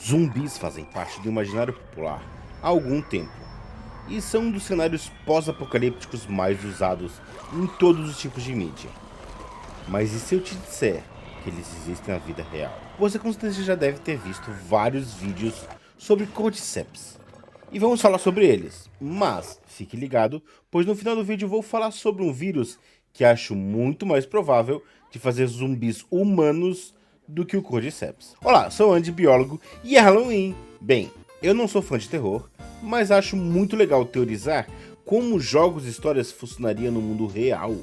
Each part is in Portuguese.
Zumbis fazem parte do imaginário popular há algum tempo e são um dos cenários pós-apocalípticos mais usados em todos os tipos de mídia. Mas e se eu te disser que eles existem na vida real? Você com certeza já deve ter visto vários vídeos sobre Cordyceps. E vamos falar sobre eles, mas fique ligado, pois no final do vídeo eu vou falar sobre um vírus que acho muito mais provável de fazer zumbis humanos do que o Cordyceps. Olá, sou o Andy, biólogo, e é Halloween! Bem, eu não sou fã de terror, mas acho muito legal teorizar como jogos e histórias funcionariam no mundo real,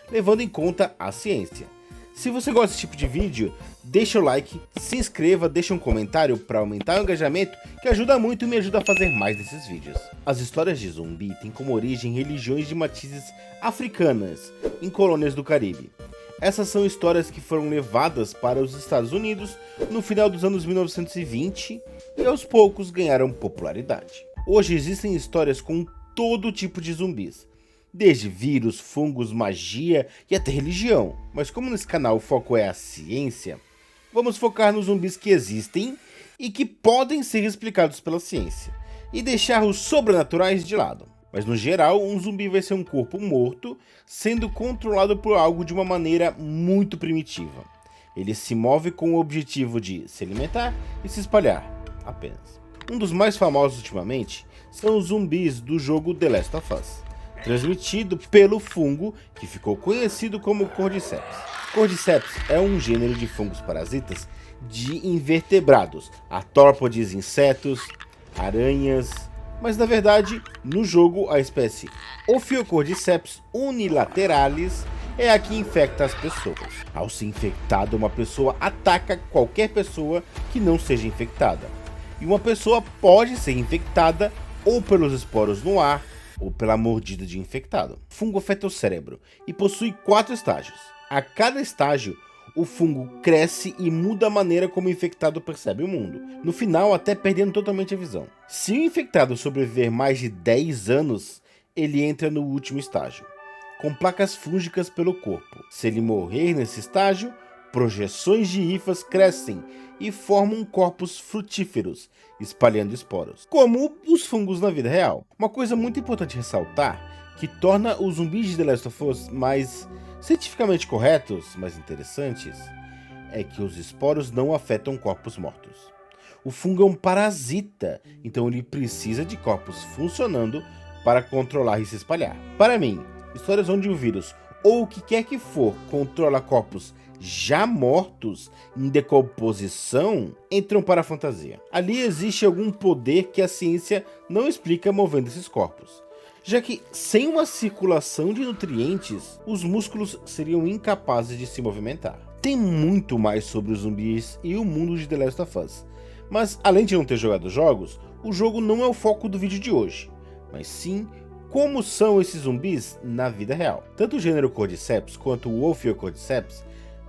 levando em conta a ciência. Se você gosta desse tipo de vídeo, deixa o like, se inscreva, deixa um comentário para aumentar o engajamento, que ajuda muito e me ajuda a fazer mais desses vídeos. As histórias de zumbi têm como origem religiões de matizes africanas, em colônias do Caribe. Essas são histórias que foram levadas para os Estados Unidos no final dos anos 1920 e aos poucos ganharam popularidade. Hoje existem histórias com todo tipo de zumbis, desde vírus, fungos, magia e até religião. Mas como nesse canal o foco é a ciência, vamos focar nos zumbis que existem e que podem ser explicados pela ciência, e deixar os sobrenaturais de lado. Mas no geral, um zumbi vai ser um corpo morto, sendo controlado por algo de uma maneira muito primitiva. Ele se move com o objetivo de se alimentar e se espalhar, apenas. Um dos mais famosos ultimamente são os zumbis do jogo The Last of Us, transmitido pelo fungo que ficou conhecido como Cordyceps. Cordyceps é um gênero de fungos parasitas de invertebrados, artrópodes, insetos, aranhas, mas na verdade, no jogo a espécie Ophiocordyceps unilateralis é a que infecta as pessoas. Ao ser infectada, uma pessoa ataca qualquer pessoa que não seja infectada. E uma pessoa pode ser infectada ou pelos esporos no ar, ou pela mordida de infectado. O fungo afeta o cérebro e possui 4 estágios. A cada estágio, o fungo cresce e muda a maneira como o infectado percebe o mundo, no final até perdendo totalmente a visão. Se o infectado sobreviver mais de 10 anos, ele entra no último estágio, com placas fúngicas pelo corpo. Se ele morrer nesse estágio, projeções de hifas crescem e formam corpos frutíferos, espalhando esporos, como os fungos na vida real. Uma coisa muito importante ressaltar, que torna os zumbis de The Last of Us mais cientificamente corretos, mais interessantes, é que os esporos não afetam corpos mortos. O fungo é um parasita, então ele precisa de corpos funcionando para controlar e se espalhar. Para mim, histórias onde o vírus, ou o que quer que for, controla corpos já mortos, em decomposição, entram para a fantasia. Ali existe algum poder que a ciência não explica movendo esses corpos, já que sem uma circulação de nutrientes, os músculos seriam incapazes de se movimentar. Tem muito mais sobre os zumbis e o mundo de The Last of Us, mas além de não ter jogado jogos, o jogo não é o foco do vídeo de hoje, mas sim como são esses zumbis na vida real. Tanto o gênero Cordyceps quanto o Ophiocordyceps,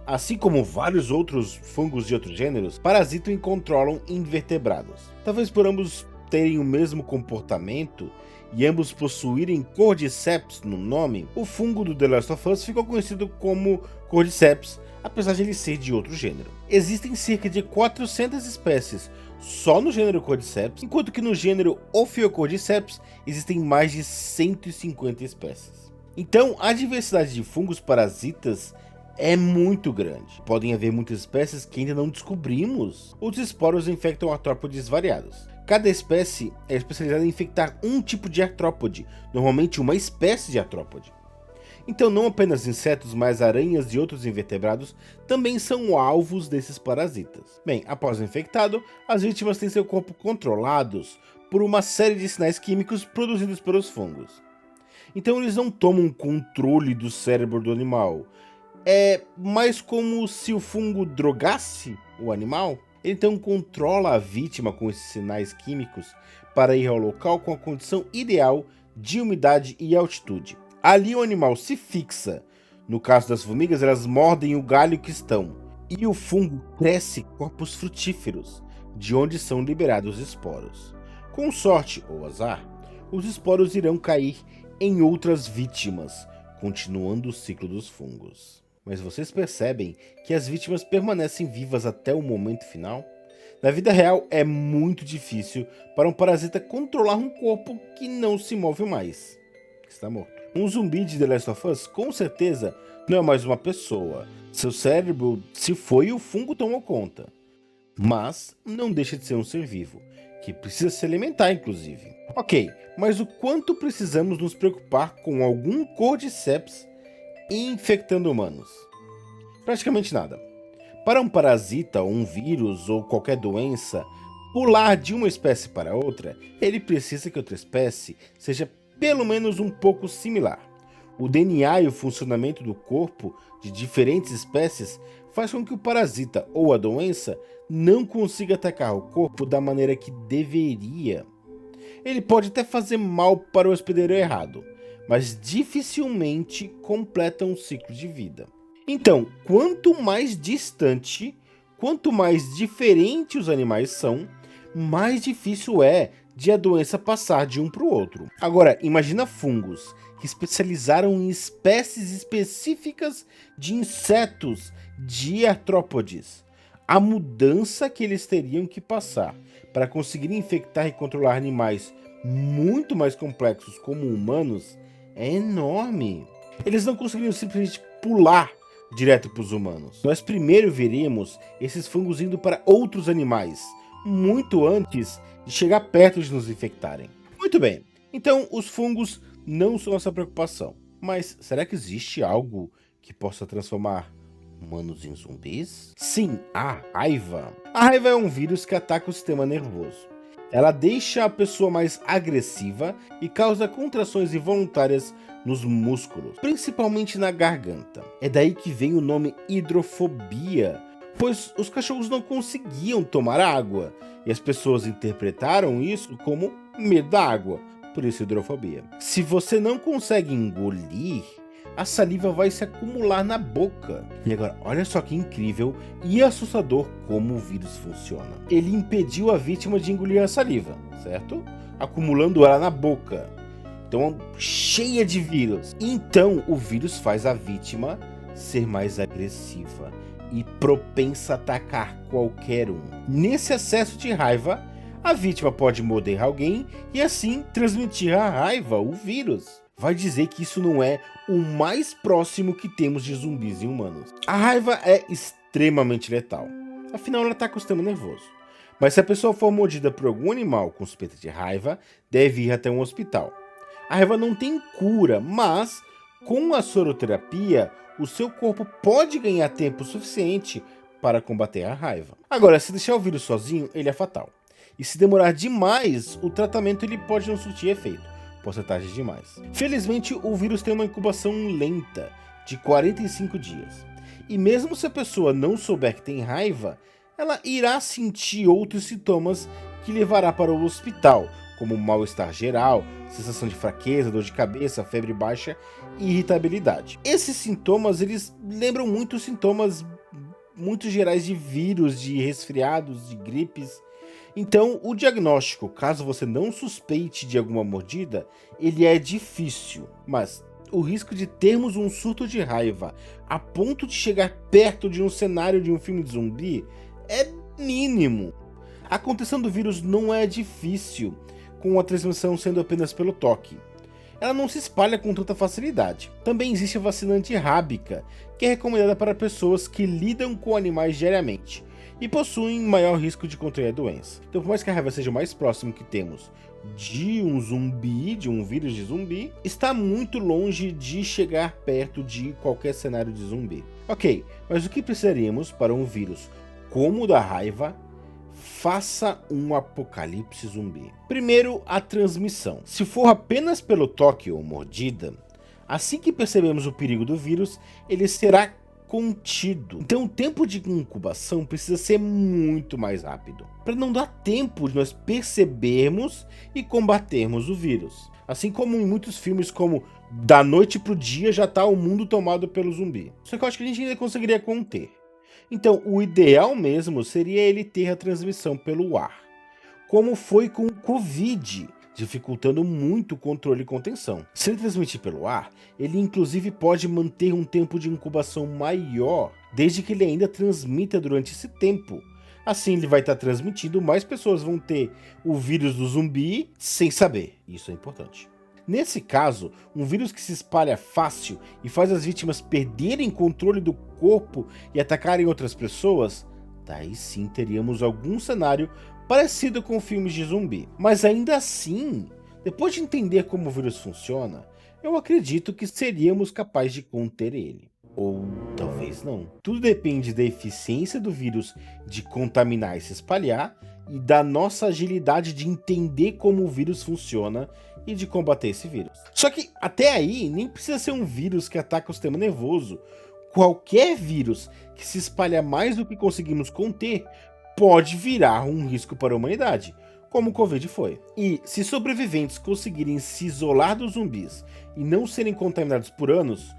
assim como vários outros fungos de outros gêneros, parasitam e controlam invertebrados. Talvez por ambos terem o mesmo comportamento e ambos possuírem Cordyceps no nome, o fungo do The Last of Us ficou conhecido como Cordyceps, apesar de ele ser de outro gênero. Existem cerca de 400 espécies só no gênero Cordyceps, enquanto que no gênero Ophiocordyceps existem mais de 150 espécies. Então, a diversidade de fungos parasitas é muito grande. Podem haver muitas espécies que ainda não descobrimos. Os esporos infectam artrópodes variados. Cada espécie é especializada em infectar um tipo de artrópode, normalmente uma espécie de artrópode. Então não apenas insetos, mas aranhas e outros invertebrados também são alvos desses parasitas. Bem, após o infectado, as vítimas têm seu corpo controlados por uma série de sinais químicos produzidos pelos fungos. Então eles não tomam controle do cérebro do animal. É mais como se o fungo drogasse o animal. Ele então controla a vítima com esses sinais químicos para ir ao local com a condição ideal de umidade e altitude. Ali o animal se fixa. No caso das formigas, elas mordem o galho que estão. E o fungo cresce corpos frutíferos, de onde são liberados esporos. Com sorte ou azar, os esporos irão cair em outras vítimas, continuando o ciclo dos fungos. Mas vocês percebem que as vítimas permanecem vivas até o momento final? Na vida real, é muito difícil para um parasita controlar um corpo que não se move mais, que está morto. Um zumbi de The Last of Us, com certeza, não é mais uma pessoa. Seu cérebro se foi e o fungo tomou conta. Mas não deixa de ser um ser vivo, que precisa se alimentar, inclusive. Ok, mas o quanto precisamos nos preocupar com algum Cordyceps infectando humanos? Praticamente nada. Para um parasita, ou um vírus ou qualquer doença pular de uma espécie para outra, ele precisa que outra espécie seja pelo menos um pouco similar. O DNA e o funcionamento do corpo de diferentes espécies faz com que o parasita ou a doença não consiga atacar o corpo da maneira que deveria. Ele pode até fazer mal para o hospedeiro errado, mas dificilmente completa um ciclo de vida. Então, quanto mais distante, quanto mais diferente os animais são, mais difícil é de a doença passar de um para o outro. Agora, imagina fungos que especializaram em espécies específicas de insetos, de artrópodes. A mudança que eles teriam que passar para conseguir infectar e controlar animais muito mais complexos como humanos é enorme. Eles não conseguiriam simplesmente pular direto para os humanos. Nós primeiro veríamos esses fungos indo para outros animais, muito antes de chegar perto de nos infectarem. Muito bem, então os fungos não são nossa preocupação. Mas será que existe algo que possa transformar humanos em zumbis? Sim, a raiva. A raiva é um vírus que ataca o sistema nervoso. Ela deixa a pessoa mais agressiva e causa contrações involuntárias nos músculos, principalmente na garganta. É daí que vem o nome hidrofobia, pois os cachorros não conseguiam tomar água, e as pessoas interpretaram isso como medo da água, por isso hidrofobia. Se você não consegue engolir, a saliva vai se acumular na boca. E agora, olha só que incrível e assustador como o vírus funciona. Ele impediu a vítima de engolir a saliva, certo? Acumulando ela na boca. Então, cheia de vírus. Então, o vírus faz a vítima ser mais agressiva e propensa a atacar qualquer um. Nesse acesso de raiva, a vítima pode morder alguém e assim transmitir a raiva, o vírus. Vai dizer que isso não é o mais próximo que temos de zumbis e humanos. A raiva é extremamente letal, afinal ela ataca o sistema nervoso. Mas se a pessoa for mordida por algum animal com suspeita de raiva, deve ir até um hospital. A raiva não tem cura, mas com a soroterapia, o seu corpo pode ganhar tempo suficiente para combater a raiva. Agora, se deixar o vírus sozinho, ele é fatal. E se demorar demais, o tratamento ele pode não surtir efeito. Porcentagem demais. Felizmente, o vírus tem uma incubação lenta, de 45 dias. E mesmo se a pessoa não souber que tem raiva, ela irá sentir outros sintomas que levará para o hospital, como mal-estar geral, sensação de fraqueza, dor de cabeça, febre baixa e irritabilidade. Esses sintomas, eles lembram muito sintomas muito gerais de vírus, de resfriados, de gripes. Então, o diagnóstico, caso você não suspeite de alguma mordida, ele é difícil, mas o risco de termos um surto de raiva a ponto de chegar perto de um cenário de um filme de zumbi é mínimo. A contenção do vírus não é difícil, com a transmissão sendo apenas pelo toque. Ela não se espalha com tanta facilidade. Também existe a vacina antirrábica, que é recomendada para pessoas que lidam com animais diariamente e possuem maior risco de contrair a doença. Então, por mais que a raiva seja o mais próximo que temos de um zumbi, de um vírus de zumbi, está muito longe de chegar perto de qualquer cenário de zumbi. Ok, mas o que precisaríamos para um vírus como o da raiva faça um apocalipse zumbi? Primeiro, a transmissão. Se for apenas pelo toque ou mordida, assim que percebemos o perigo do vírus, ele será contido. Então o tempo de incubação precisa ser muito mais rápido, para não dar tempo de nós percebermos e combatermos o vírus. Assim como em muitos filmes como Da Noite pro Dia já tá o mundo tomado pelo zumbi. Só que eu acho que a gente ainda conseguiria conter. Então o ideal mesmo seria ele ter a transmissão pelo ar, como foi com o Covid, dificultando muito o controle e contenção. Se ele transmitir pelo ar, ele inclusive pode manter um tempo de incubação maior, desde que ele ainda transmita durante esse tempo, Assim ele vai estar transmitindo, mais pessoas vão ter o vírus do zumbi sem saber. Isso é importante. Nesse caso, um vírus que se espalha fácil e faz as vítimas perderem controle do corpo e atacarem outras pessoas, daí sim teríamos algum cenário parecido com filmes de zumbi. Mas ainda assim, depois de entender como o vírus funciona, eu acredito que seríamos capazes de conter ele. Ou talvez não. Tudo depende da eficiência do vírus de contaminar e se espalhar e da nossa agilidade de entender como o vírus funciona e de combater esse vírus. Só que até aí nem precisa ser um vírus que ataca o sistema nervoso. Qualquer vírus que se espalha mais do que conseguimos conter pode virar um risco para a humanidade, como o Covid foi. E se sobreviventes conseguirem se isolar dos zumbis e não serem contaminados por anos,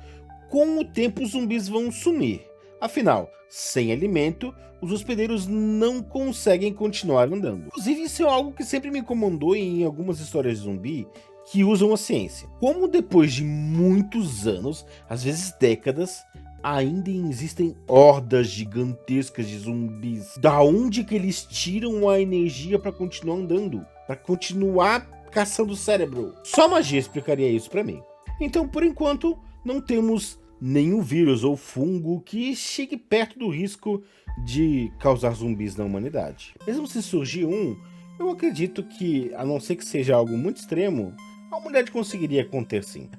com o tempo os zumbis vão sumir. Afinal, sem alimento, os hospedeiros não conseguem continuar andando. Inclusive, isso é algo que sempre me incomodou em algumas histórias de zumbi que usam a ciência. Como depois de muitos anos, às vezes décadas, ainda existem hordas gigantescas de zumbis. Da onde que eles tiram a energia para continuar andando? Para continuar caçando o cérebro? Só magia explicaria isso para mim. Então, por enquanto, não temos nenhum vírus ou fungo que chegue perto do risco de causar zumbis na humanidade. Mesmo se surgir um, eu acredito que, a não ser que seja algo muito extremo, a humanidade conseguiria conter sim.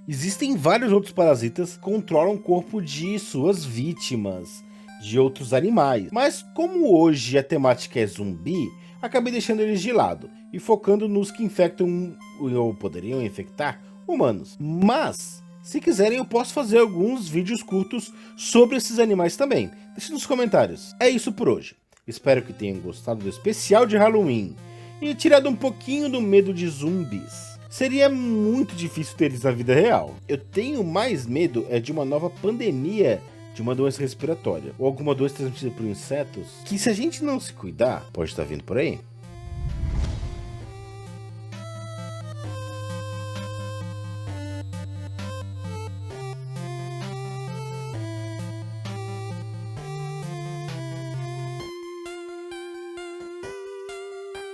Existem vários outros parasitas que controlam o corpo de suas vítimas, de outros animais. Mas como hoje a temática é zumbi, acabei deixando eles de lado e focando nos que infectam ou poderiam infectar humanos. Mas se quiserem, eu posso fazer alguns vídeos curtos sobre esses animais também. Deixe nos comentários. É isso por hoje. Espero que tenham gostado do especial de Halloween e tirado um pouquinho do medo de zumbis. Seria muito difícil ter eles na vida real. Eu tenho mais medo de uma nova pandemia de uma doença respiratória ou alguma doença transmitida por insetos que, se a gente não se cuidar, pode estar vindo por aí.